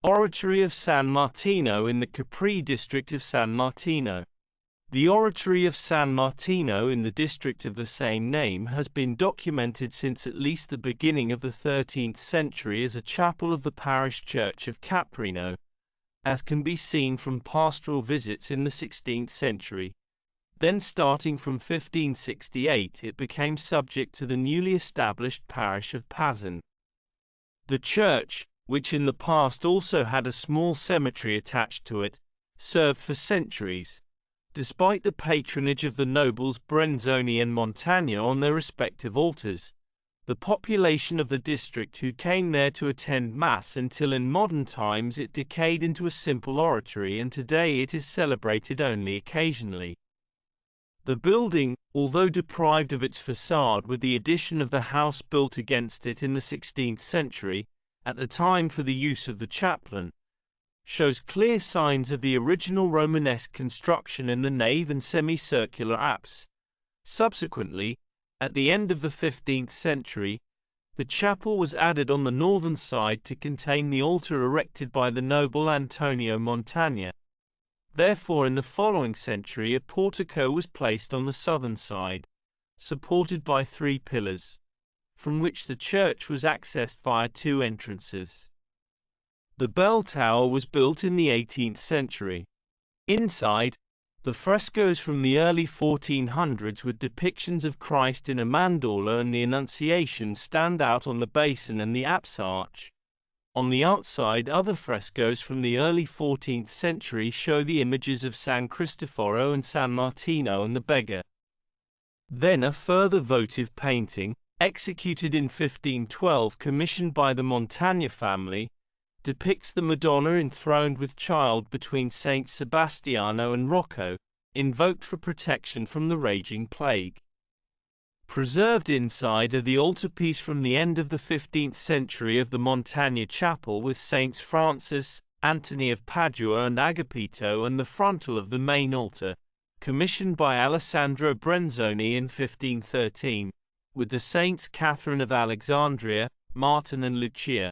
Oratory of San Martino in the Capri district of San Martino. The Oratory of San Martino in the district of the same name has been documented since at least the beginning of the 13th century as a chapel of the parish church of Caprino, as can be seen from pastoral visits in the 16th century. Then starting from 1568 it became subject to the newly established parish of Pazzon. The church, which in the past also had a small cemetery attached to it, served for centuries, despite the patronage of the nobles Brenzoni and Montagna on their respective altars, the population of the district who came there to attend Mass until in modern times it decayed into a simple oratory and today it is celebrated only occasionally. The building, although deprived of its façade with the addition of the house built against it in the 16th century, at the time for the use of the chaplain, shows clear signs of the original Romanesque construction in the nave and semicircular apse. Subsequently, at the end of the 15th century, the chapel was added on the northern side to contain the altar erected by the noble Antonio Montagna. Therefore in the following century a portico was placed on the southern side, supported by 3 pillars, from which the church was accessed via 2 entrances. The bell tower was built in the 18th century. Inside, the frescoes from the early 1400s with depictions of Christ in a mandorla and the Annunciation stand out on the basin and the apse arch. On the outside, other frescoes from the early 14th century show the images of San Cristoforo and San Martino and the beggar. Then a further votive painting, executed in 1512 commissioned by the Montagna family, depicts the Madonna enthroned with child between Saints Sebastiano and Rocco, invoked for protection from the raging plague. Preserved inside are the altarpiece from the end of the 15th century of the Montagna chapel with Saints Francis, Anthony of Padua and Agapito, and the frontal of the main altar, commissioned by Alessandro Brenzoni in 1513, with the Saints Catherine of Alexandria, Martin and Lucia.